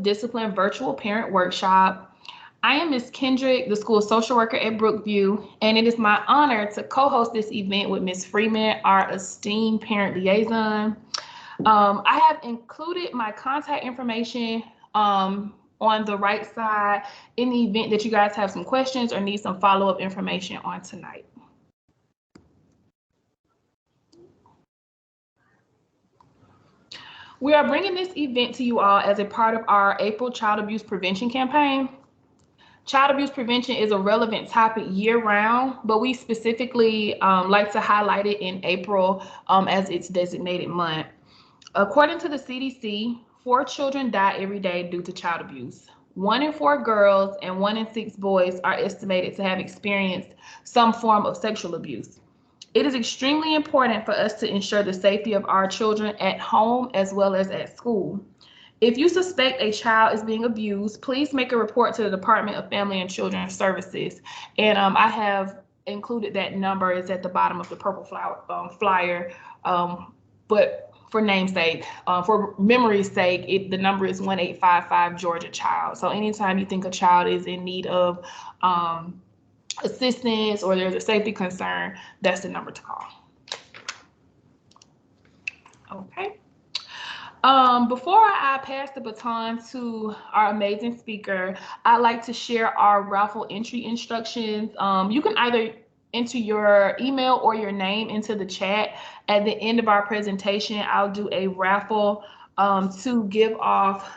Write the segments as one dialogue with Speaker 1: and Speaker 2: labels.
Speaker 1: Discipline Virtual Parent Workshop. I am Ms. Kendrick, the school social worker at Brookview, and it is my honor to co-host this event with Ms. Freeman, our esteemed parent liaison. I have included my contact information on the right side in the event that you guys have some questions or need some follow-up information on tonight. We are bringing this event to you all as a part of our April Child Abuse Prevention campaign. Child abuse prevention is a relevant topic year-round, but we specifically like to highlight it in April as its designated month. According to the CDC, 4 children die every day due to child abuse. 1 in 4 girls and 1 in 6 boys are estimated to have experienced some form of sexual abuse. It is extremely important for us to ensure the safety of our children at home as well as at school. If you suspect a child is being abused, please make a report to the Department of Family and Children's Services. And I have included that number. It's at the bottom of the purple flyer. But for namesake, for memory's sake, the number is 1855 Georgia Child. So anytime you think a child is in need of assistance or there's a safety concern, that's the number to call. Okay. Before I pass the baton to our amazing speaker, I'd like to share our raffle entry instructions. You can either enter your email or your name into the chat. At the end of our presentation, I'll do a raffle to give off,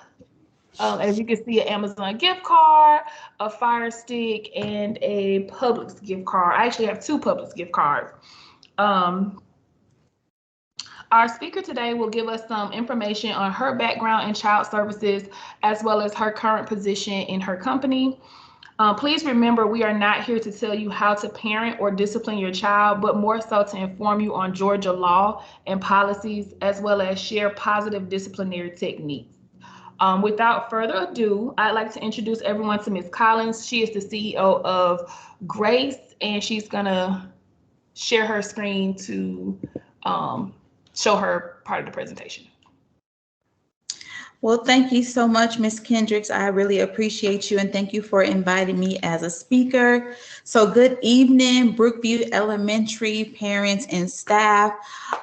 Speaker 1: as you can see, an Amazon gift card, a Fire Stick, and a Publix gift card. I actually have 2 Publix gift cards. Our speaker today will give us some information on her background in child services, as well as her current position in her company. Please remember, we are not here to tell you how to parent or discipline your child, but more so to inform you on Georgia law and policies, as well as share positive disciplinary techniques. Without further ado, I'd like to introduce everyone to Ms. Collins. She is the CEO of G.R.A.C.E, and she's gonna share her screen to show her part of the presentation.
Speaker 2: Well, thank you so much, Ms. Kendricks. I really appreciate you, and thank you for inviting me as a speaker. So good evening, Brookview Elementary parents and staff.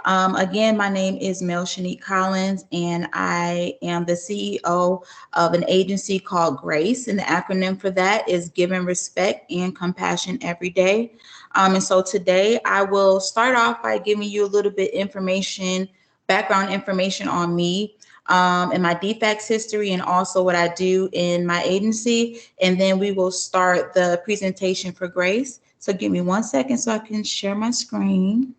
Speaker 2: Again, my name is Melshanique Collins, and I am the CEO of an agency called G.R.A.C.E, and the acronym for that is Giving Respect and Compassion Every Day. And so today I will start off by giving you a little bit background information on me, and my DFACS history, and also what I do in my agency. And then we will start the presentation for G.R.A.C.E. So give me 1 second so I can share my screen.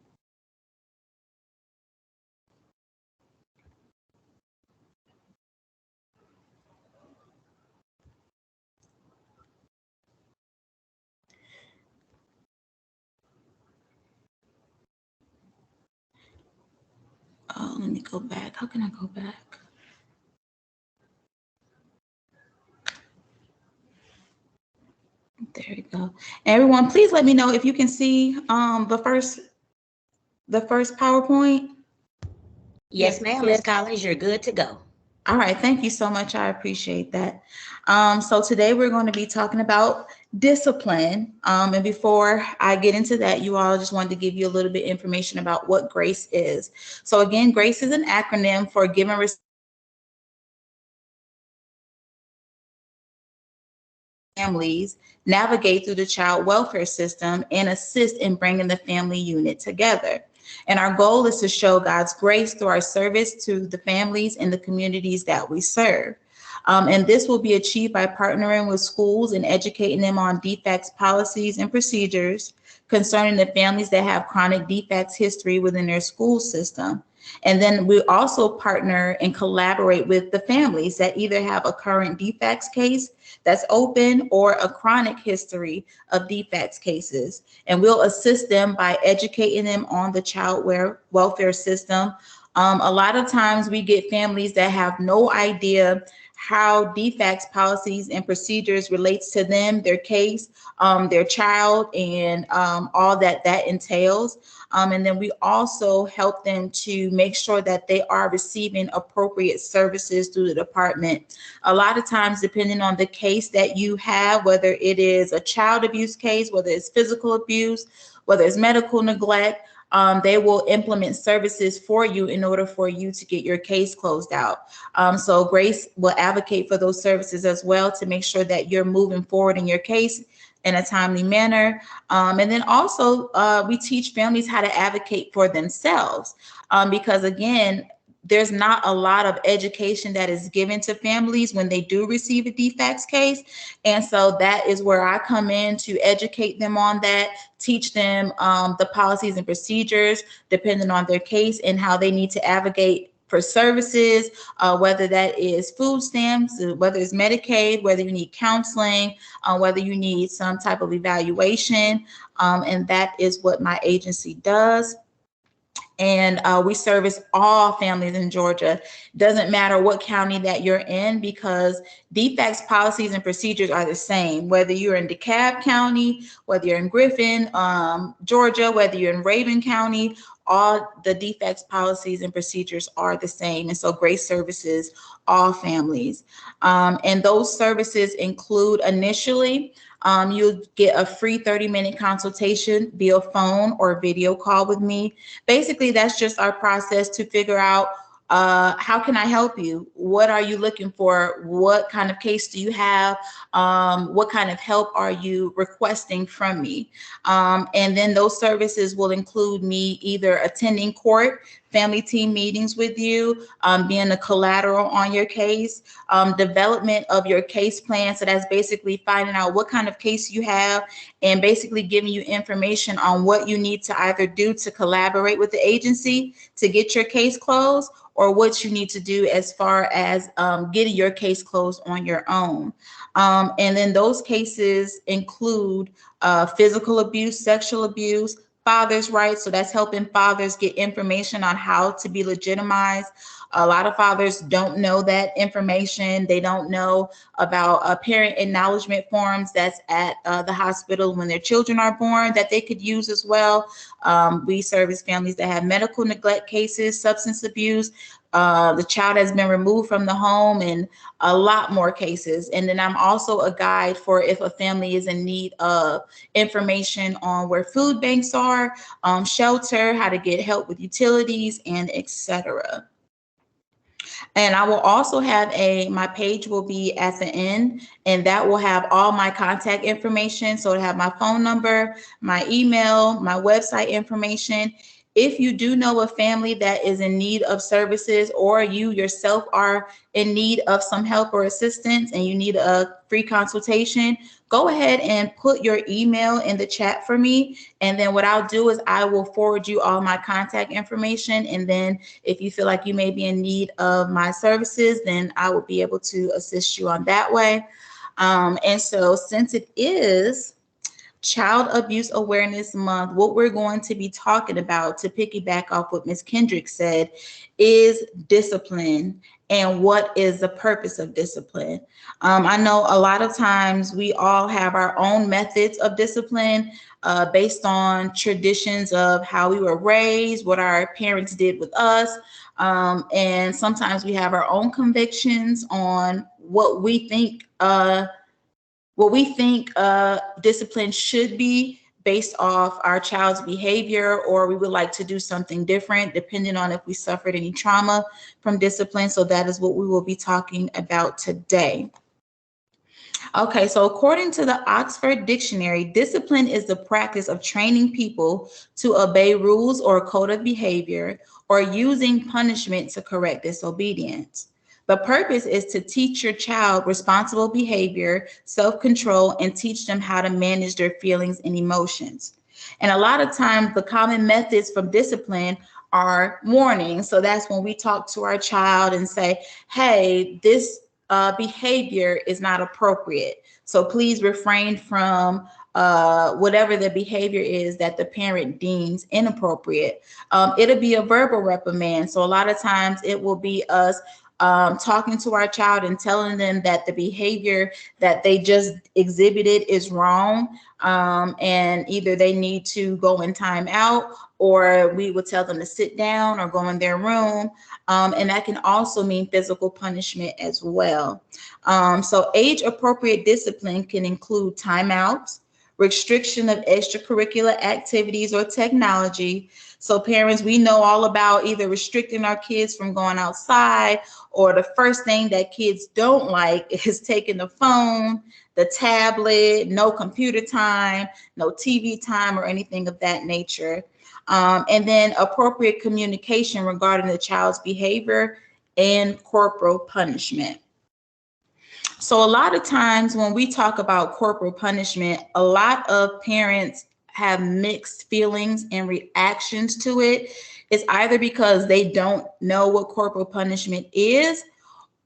Speaker 2: Oh, let me go back. How can I go back? There we go. Everyone, please let me know if you can see the first PowerPoint.
Speaker 3: Yes, ma'am, Ms. Collins, you're good to go.
Speaker 2: All right, thank you so much. I appreciate that. So today we're going to be talking about discipline. And before I get into that, you all, just wanted to give you a little bit of information about what G.R.A.C.E is. So again, G.R.A.C.E is an acronym for Giving Respect families navigate through the child welfare system and assist in bringing the family unit together. And our goal is to show God's grace through our service to the families and the communities that we serve. And this will be achieved by partnering with schools and educating them on DFACS policies and procedures concerning the families that have chronic DFACS history within their school system. And then we also partner and collaborate with the families that either have a current DFACS case that's open or a chronic history of DFACS cases. And we'll assist them by educating them on the child welfare system. A lot of times we get families that have no idea how DFACS policies and procedures relates to them, their case, their child, and all that entails. And then we also help them to make sure that they are receiving appropriate services through the department. A lot of times, depending on the case that you have, whether it is a child abuse case, whether it's physical abuse, whether it's medical neglect, they will implement services for you in order for you to get your case closed out. So Grace will advocate for those services as well to make sure that you're moving forward in your case in a timely manner. And then also we teach families how to advocate for themselves because again, there's not a lot of education that is given to families when they do receive a DFACS case. And so that is where I come in to educate them on that, teach them the policies and procedures depending on their case and how they need to advocate for services, whether that is food stamps, whether it's Medicaid, whether you need counseling, whether you need some type of evaluation. And that is what my agency does. And we service all families in Georgia. Doesn't matter what county that you're in because DFACS policies and procedures are the same, whether you're in DeKalb County, whether you're in Griffin, Georgia, whether you're in Raven County, all the DFACS policies and procedures are the same. And so Grace services all families. And those services include initially, you'll get a free 30-minute consultation via phone or video call with me. Basically, that's just our process to figure out how can I help you? What are you looking for? What kind of case do you have? What kind of help are you requesting from me? And then those services will include me either attending court, family team meetings with you, being a collateral on your case, development of your case plan. So that's basically finding out what kind of case you have and basically giving you information on what you need to either do to collaborate with the agency to get your case closed or what you need to do as far as getting your case closed on your own. And then those cases include physical abuse, sexual abuse, fathers' rights. So that's helping fathers get information on how to be legitimized. A lot of fathers don't know that information. They don't know about parent acknowledgement forms that's at the hospital when their children are born that they could use as well. We service families that have medical neglect cases, substance abuse, the child has been removed from the home, and a lot more cases. And then I'm also a guide for if a family is in need of information on where food banks are, shelter, how to get help with utilities, and etc. And I will also have my page will be at the end, and that will have all my contact information. So it'll have my phone number, my email, my website information. If you do know a family that is in need of services or you yourself are in need of some help or assistance and you need a free consultation, go ahead and put your email in the chat for me. And then what I'll do is I will forward you all my contact information. And then if you feel like you may be in need of my services, then I will be able to assist you on that way. And so since it is Child Abuse Awareness Month, what we're going to be talking about, to piggyback off what Ms. Kendrick said, is discipline and what is the purpose of discipline. I know a lot of times we all have our own methods of discipline based on traditions of how we were raised, what our parents did with us. And sometimes we have our own convictions on what we think discipline should be based off our child's behavior, or we would like to do something different depending on if we suffered any trauma from discipline. So that is what we will be talking about today. Okay, so according to the Oxford Dictionary, discipline is the practice of training people to obey rules or a code of behavior or using punishment to correct disobedience. The purpose is to teach your child responsible behavior, self-control, and teach them how to manage their feelings and emotions. And a lot of times the common methods from discipline are warnings. So that's when we talk to our child and say, hey, this behavior is not appropriate. So please refrain from whatever the behavior is that the parent deems inappropriate. It'll be a verbal reprimand. So a lot of times it will be us talking to our child and telling them that the behavior that they just exhibited is wrong, and either they need to go in time out, or we will tell them to sit down or go in their room. And that can also mean physical punishment as well. So age appropriate discipline can include timeouts, restriction of extracurricular activities or technology. So parents, we know all about either restricting our kids from going outside, or the first thing that kids don't like is taking the phone, the tablet, no computer time, no TV time, or anything of that nature. And then appropriate communication regarding the child's behavior and corporal punishment. So a lot of times when we talk about corporal punishment, a lot of parents have mixed feelings and reactions to it. It's either because they don't know what corporal punishment is,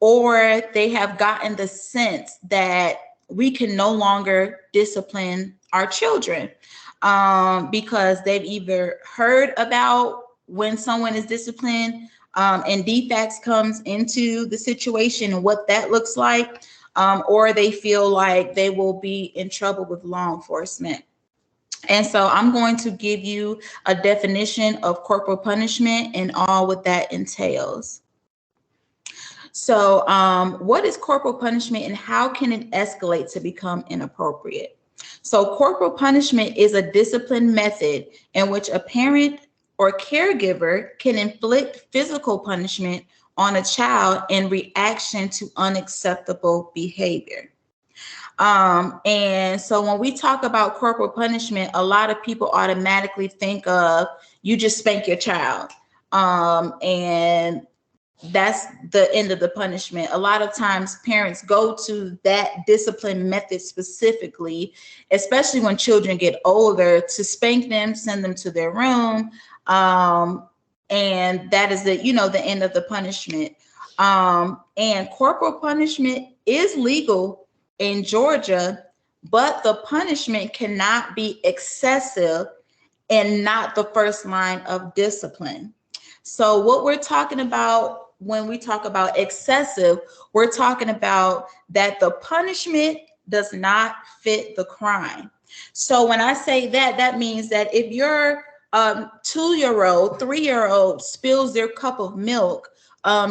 Speaker 2: or they have gotten the sense that we can no longer discipline our children, because they've either heard about when someone is disciplined, and defects comes into the situation and what that looks like, or they feel like they will be in trouble with law enforcement. And so I'm going to give you a definition of corporal punishment and all what that entails. So what is corporal punishment and how can it escalate to become inappropriate? So corporal punishment is a discipline method in which a parent or caregiver can inflict physical punishment on a child in reaction to unacceptable behavior. And so when we talk about corporal punishment, a lot of people automatically think of you just spank your child, and that's the end of the punishment. A lot of times parents go to that discipline method specifically, especially when children get older, to spank them, send them to their room, and that is the end of the punishment. And corporal punishment is legal in Georgia, but the punishment cannot be excessive and not the first line of discipline. So what we're talking about when we talk about excessive, we're talking about that the punishment does not fit the crime. So when I say that, that means that if your 2-year-old, 3-year-old spills their cup of milk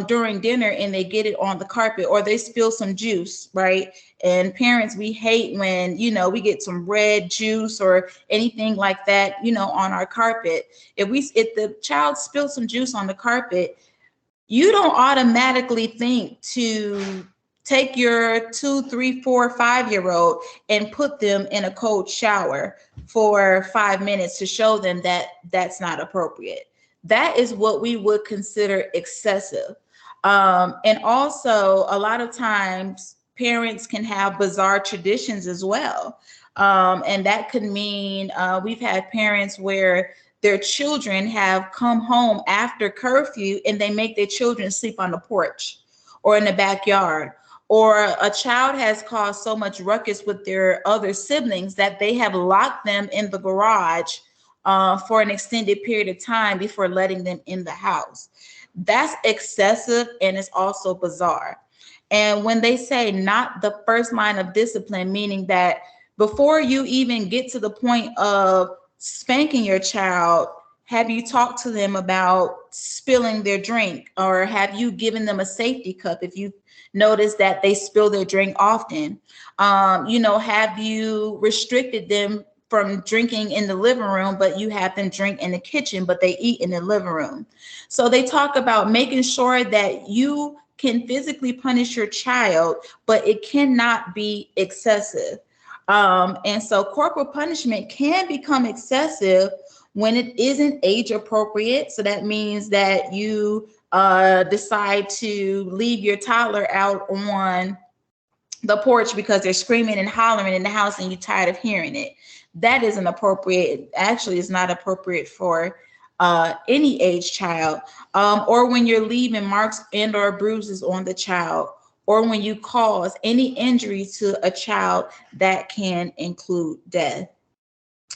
Speaker 2: during dinner and they get it on the carpet, or they spill some juice, right? And parents, we hate when, we get some red juice or anything like that, on our carpet. If the child spills some juice on the carpet, you don't automatically think to take your 2, 3, 4, 5-year-old and put them in a cold shower for 5 minutes to show them that that's not appropriate. That is what we would consider excessive. And also, a lot of times parents can have bizarre traditions as well. And that could mean we've had parents where their children have come home after curfew and they make their children sleep on the porch or in the backyard. Or a child has caused so much ruckus with their other siblings that they have locked them in the garage for an extended period of time before letting them in the house. That's excessive, and it's also bizarre. And when they say not the first line of discipline, meaning that before you even get to the point of spanking your child, have you talked to them about spilling their drink, or have you given them a safety cup if you notice that they spill their drink often? Have you restricted them from drinking in the living room, but you have them drink in the kitchen, but they eat in the living room? So they talk about making sure that you can physically punish your child, but it cannot be excessive. And so corporal punishment can become excessive when it isn't age appropriate. So that means that you decide to leave your toddler out on the porch because they're screaming and hollering in the house and you're tired of hearing it. That isn't appropriate. Actually, it's not appropriate for any age child. Or when you're leaving marks and or bruises on the child, or when you cause any injury to a child that can include death.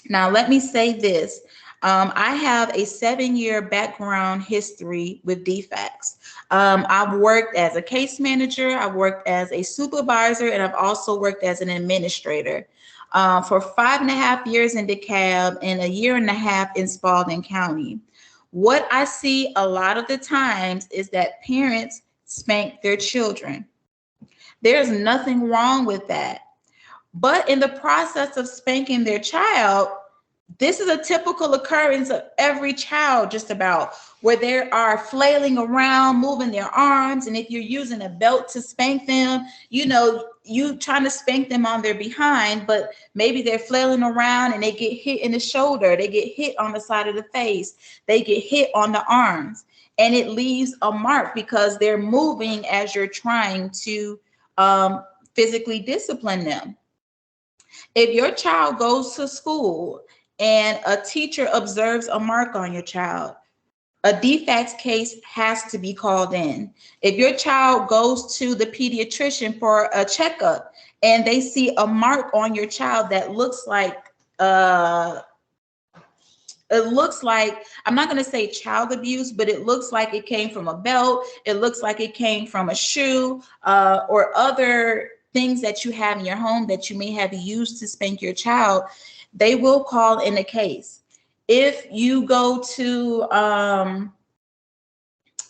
Speaker 2: Now, let me say this. I have a 7-year background history with DFACS. I've worked as a case manager, I've worked as a supervisor, and I've also worked as an administrator for 5.5 years in DeKalb and a year and a half in Spalding County. What I see a lot of the times is that parents spank their children. There's nothing wrong with that. But in the process of spanking their child, this is a typical occurrence of every child, just about, where they are flailing around, moving their arms. And if you're using a belt to spank them, you trying to spank them on their behind, but maybe they're flailing around and they get hit in the shoulder, they get hit on the side of the face, they get hit on the arms, and it leaves a mark because they're moving as you're trying to physically discipline them. If your child goes to school and a teacher observes a mark on your child, a DFACS case has to be called in. If your child goes to the pediatrician for a checkup and they see a mark on your child that looks like, I'm not going to say child abuse, but it looks like it came from a belt, it looks like it came from a shoe, or other things that you have in your home that you may have used to spank your child, they will call in a case. If you go to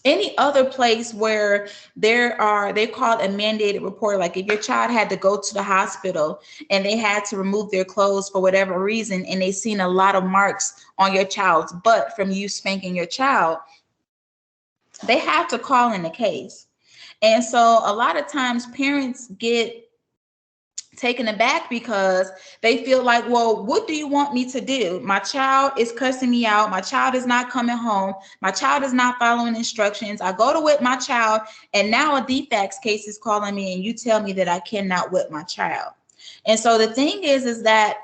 Speaker 2: any other place where they call a mandated report, like if your child had to go to the hospital and they had to remove their clothes for whatever reason, and they seen a lot of marks on your child's butt from you spanking your child, they have to call in a case. And so a lot of times parents get taken aback because they feel like, well, what do you want me to do? My child is cussing me out. My child is not coming home. My child is not following instructions. I go to whip my child, and now a DFACS case is calling me, and you tell me that I cannot whip my child. And so the thing is that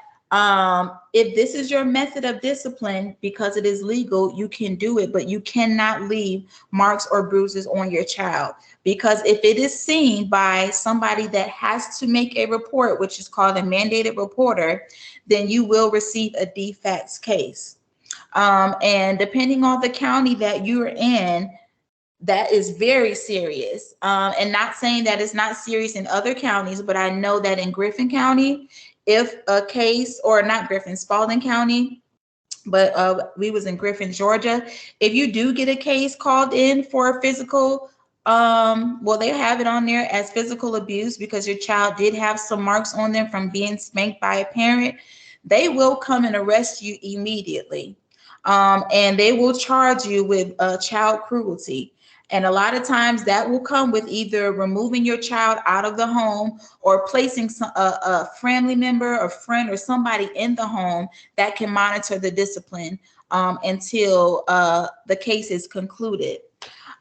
Speaker 2: if this is your method of discipline, because it is legal, you can do it, but you cannot leave marks or bruises on your child. Because if it is seen by somebody that has to make a report, which is called a mandated reporter, then you will receive a DFACS case. And depending on the county that you're in, that is very serious. And not saying that it's not serious in other counties, but I know that in Griffin County, if a case, or not Griffin, Spalding County, but we was in Griffin, Georgia. If you do get a case called in for physical, well, they have it on there as physical abuse because your child did have some marks on them from being spanked by a parent, they will come and arrest you immediately. And they will charge you with child cruelty. And a lot of times that will come with either removing your child out of the home or placing a family member or friend or somebody in the home that can monitor the discipline until the case is concluded.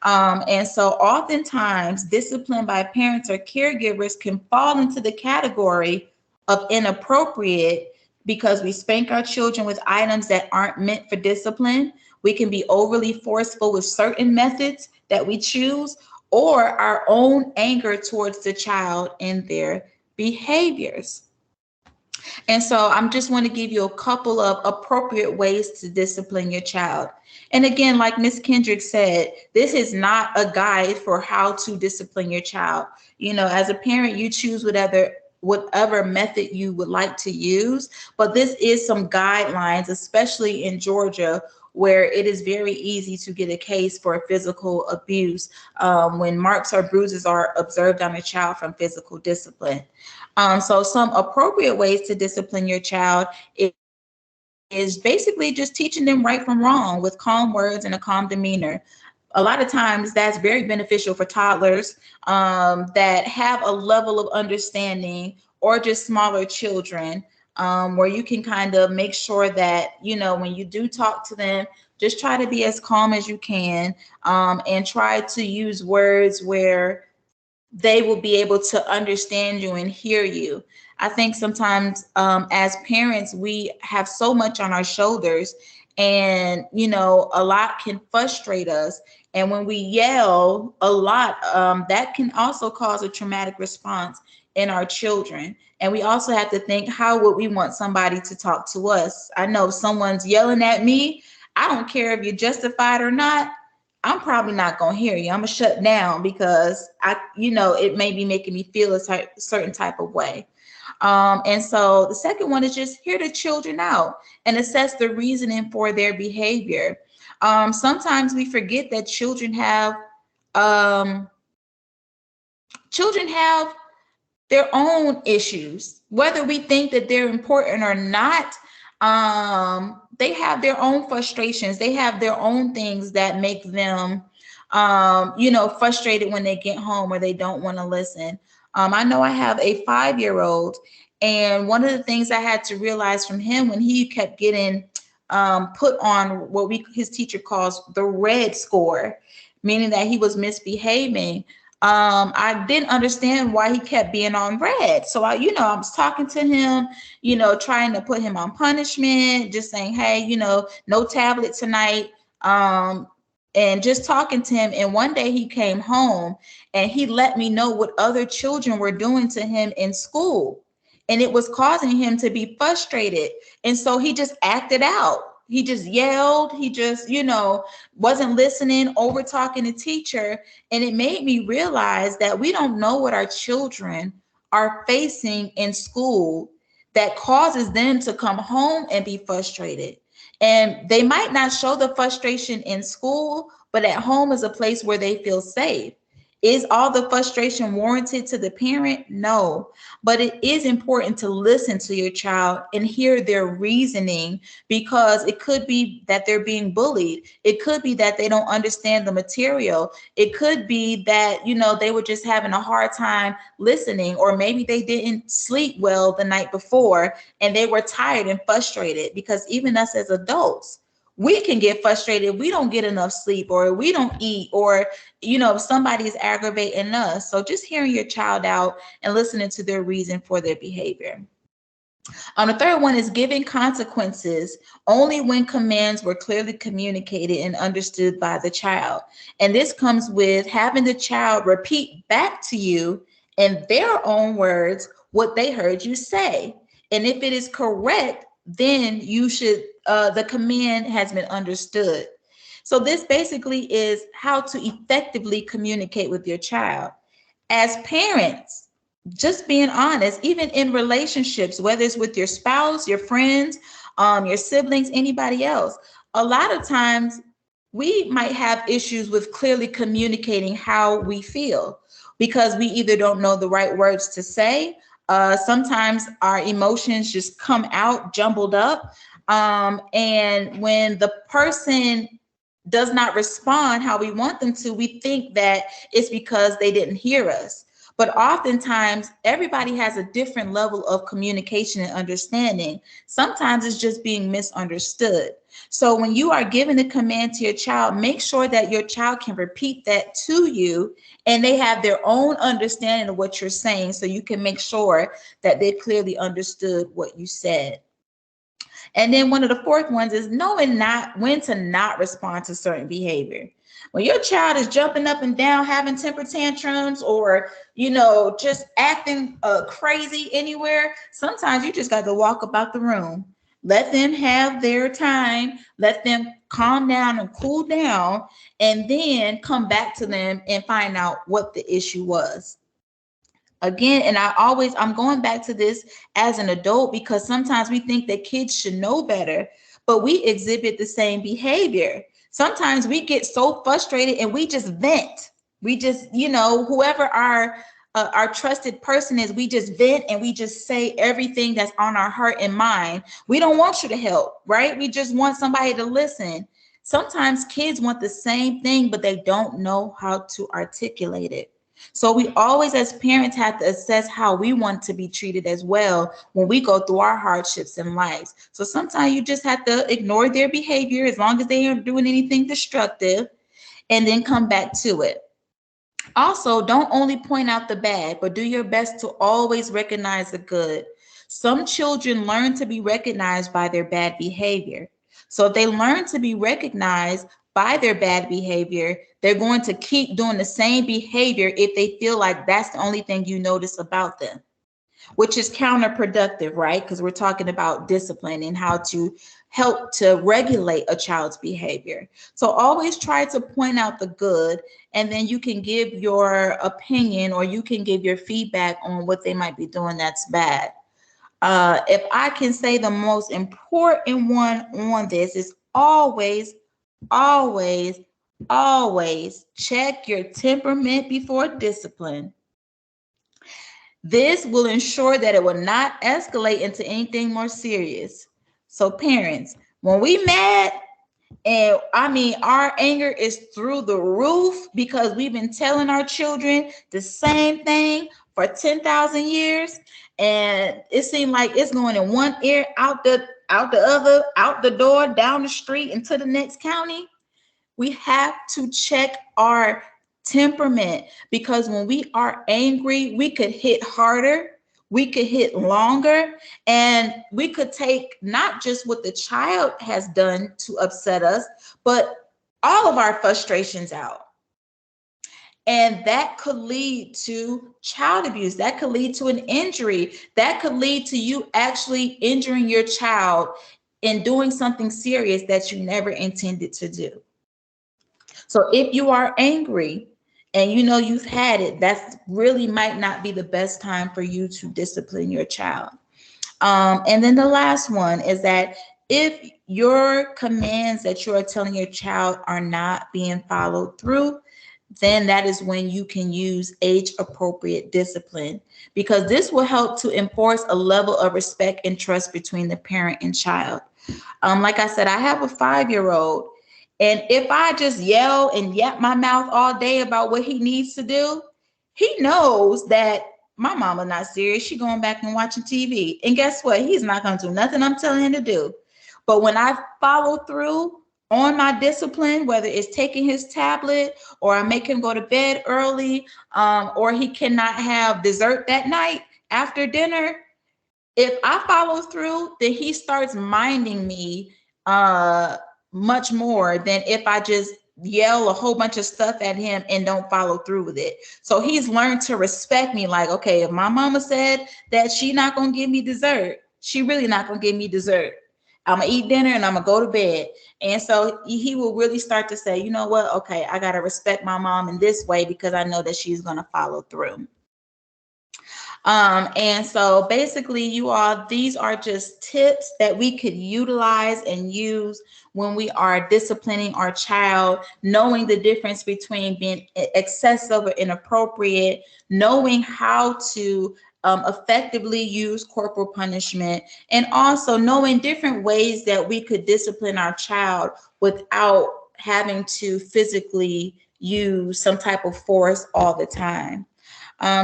Speaker 2: And so oftentimes discipline by parents or caregivers can fall into the category of inappropriate because we spank our children with items that aren't meant for discipline. We can be overly forceful with certain methods that we choose, or our own anger towards the child and their behaviors. And so I'm just want to give you a couple of appropriate ways to discipline your child. And again, like Ms. Kendrick said, this is not a guide for how to discipline your child. You know, as a parent, you choose whatever method you would like to use, but this is some guidelines, especially in Georgia, where it is very easy to get a case for physical abuse when marks or bruises are observed on a child from physical discipline. So some appropriate ways to discipline your child is basically just teaching them right from wrong with calm words and a calm demeanor. A lot of times that's very beneficial for toddlers that have a level of understanding, or just smaller children, where you can kind of make sure that, you know, when you do talk to them, just try to be as calm as you can, and try to use words where they will be able to understand you and hear you. I think sometimes as parents, we have so much on our shoulders, and, you know, a lot can frustrate us. And when we yell a lot, that can also cause a traumatic response in our children. And we also have to think, how would we want somebody to talk to us? I know if someone's yelling at me, I don't care if you're justified or not, I'm probably not going to hear you. I'm going to shut down because it may be making me feel a certain type of way. And so the second one is just hear the children out and assess the reasoning for their behavior. Sometimes we forget that children have their own issues, whether we think that they're important or not. They have their own frustrations. They have their own things that make them, frustrated when they get home or they don't want to listen. I know I have a 5-year-old, and one of the things I had to realize from him when he kept getting put on what his teacher calls the red score, meaning that he was misbehaving. I didn't understand why he kept being on red. So I was talking to him, trying to put him on punishment, just saying, hey, no tablet tonight. And just talking to him. And one day he came home and he let me know what other children were doing to him in school. And it was causing him to be frustrated. And so he just acted out. He just yelled. He just, wasn't listening, over talking the teacher. And it made me realize that we don't know what our children are facing in school that causes them to come home and be frustrated. And they might not show the frustration in school, but at home is a place where they feel safe. Is all the frustration warranted to the parent? No, but it is important to listen to your child and hear their reasoning, because it could be that they're being bullied. It could be that they don't understand the material. It could be that, they were just having a hard time listening, or maybe they didn't sleep well the night before and they were tired and frustrated, because even us as adults, we can get frustrated if we don't get enough sleep, or we don't eat, or, if somebody is aggravating us. So just hearing your child out and listening to their reason for their behavior. The third one is giving consequences only when commands were clearly communicated and understood by the child. And this comes with having the child repeat back to you in their own words what they heard you say. And if it is correct, then you should, the command has been understood. So this basically is how to effectively communicate with your child. As parents, just being honest, even in relationships, whether it's with your spouse, your friends, your siblings, anybody else, a lot of times we might have issues with clearly communicating how we feel, because we either don't know the right words to say. Sometimes our emotions just come out jumbled up. And when the person does not respond how we want them to, we think that it's because they didn't hear us. But oftentimes, everybody has a different level of communication and understanding. Sometimes it's just being misunderstood. So when you are giving a command to your child, make sure that your child can repeat that to you and they have their own understanding of what you're saying, so you can make sure that they clearly understood what you said. And then one of the fourth ones is knowing when to not respond to certain behavior. When your child is jumping up and down, having temper tantrums, or, just acting crazy anywhere, sometimes you just got to walk about the room. Let them have their time. Let them calm down and cool down, and then come back to them and find out what the issue was. Again, and I'm going back to this as an adult, because sometimes we think that kids should know better, but we exhibit the same behavior. Sometimes we get so frustrated and we just vent. We just, whoever our trusted person is, we just vent and we just say everything that's on our heart and mind. We don't want you to help, right? We just want somebody to listen. Sometimes kids want the same thing, but they don't know how to articulate it. So we always, as parents, have to assess how we want to be treated as well when we go through our hardships in life. So sometimes you just have to ignore their behavior as long as they aren't doing anything destructive, and then come back to it. Also, don't only point out the bad, but do your best to always recognize the good. Some children learn to be recognized by their bad behavior. So if they learn to be recognized by their bad behavior, they're going to keep doing the same behavior if they feel like that's the only thing you notice about them. which is counterproductive, right? Because we're talking about discipline and how to help to regulate a child's behavior. So always try to point out the good, and then you can give your opinion or you can give your feedback on what they might be doing that's bad. If I can say the most important one on this is always, always, always check your temperament before discipline. This will ensure that it will not escalate into anything more serious. So parents, when we mad, and I mean, our anger is through the roof because we've been telling our children the same thing for 10,000 years. And it seemed like it's going in one ear, out the other, out the door, down the street, into the next county. We have to check our temperament, because when we are angry, we could hit harder, we could hit longer, and we could take not just what the child has done to upset us, but all of our frustrations out. And that could lead to child abuse. That could lead to an injury. That could lead to you actually injuring your child in doing something serious that you never intended to do. So if you are angry and you know you've had it, that really might not be the best time for you to discipline your child. And then the last one is that if your commands that you are telling your child are not being followed through, then that is when you can use age appropriate discipline, because this will help to enforce a level of respect and trust between the parent and child. Like I said, I have a 5-year-old, and if I just yell and yap my mouth all day about what he needs to do, he knows that my mama not serious. She going back and watching TV. And guess what? He's not going to do nothing I'm telling him to do. But when I follow through on my discipline, whether it's taking his tablet or I make him go to bed early, or he cannot have dessert that night after dinner, if I follow through, then he starts minding me much more than if I just yell a whole bunch of stuff at him and don't follow through with it. So he's learned to respect me. Like, okay, if my mama said that she not gonna give me dessert, she really not gonna give me dessert. I'm gonna eat dinner and I'm gonna go to bed. And so he will really start to say, you know what? Okay, I gotta respect my mom in this way because I know that she's gonna follow through. And so basically, you all, these are just tips that we could utilize and use when we are disciplining our child, knowing the difference between being excessive or inappropriate, knowing how to effectively use corporal punishment, and also knowing different ways that we could discipline our child without having to physically use some type of force all the time.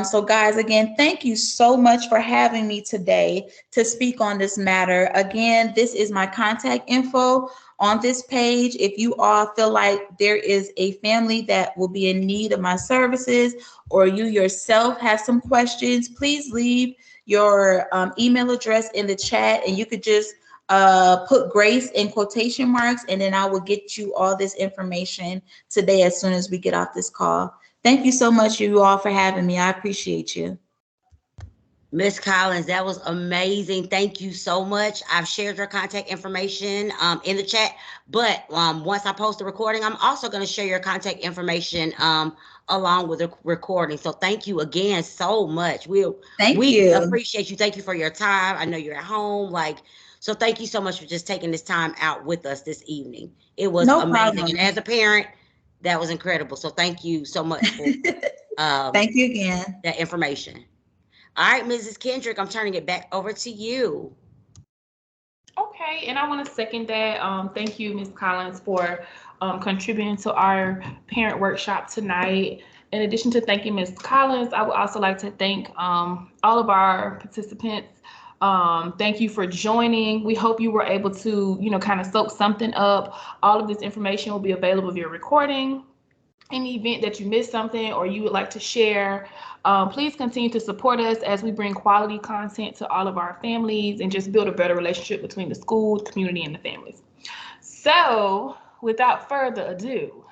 Speaker 2: So guys, again, thank you so much for having me today to speak on this matter. Again, this is my contact info on this page. If you all feel like there is a family that will be in need of my services, or you yourself have some questions, please leave your email address in the chat, and you could just put Grace in quotation marks, and then I will get you all this information today as soon as we get off this call. Thank you so much, you all, for having me. I appreciate you.
Speaker 3: Miss Collins, that was amazing. Thank you so much. I've shared your contact information in the chat, but once I post the recording, I'm also going to share your contact information along with the recording. So thank you again so much. We appreciate you. Thank you for your time. I know you're at home. So thank you so much for just taking this time out with us this evening. It was amazing. Problem. And as a parent, that was incredible. So thank you so much for
Speaker 2: thank you again.
Speaker 3: That information. All right, Mrs. Kendrick, I'm turning it back over to you.
Speaker 1: Okay, and I want to second that. Thank you, Ms. Collins, for contributing to our parent workshop tonight. In addition to thanking Ms. Collins, I would also like to thank all of our participants. Thank you for joining. We hope you were able to, kind of soak something up. All of this information will be available via recording. In the event that you missed something or you would like to share, please continue to support us as we bring quality content to all of our families and just build a better relationship between the school, community, and the families. So without further ado,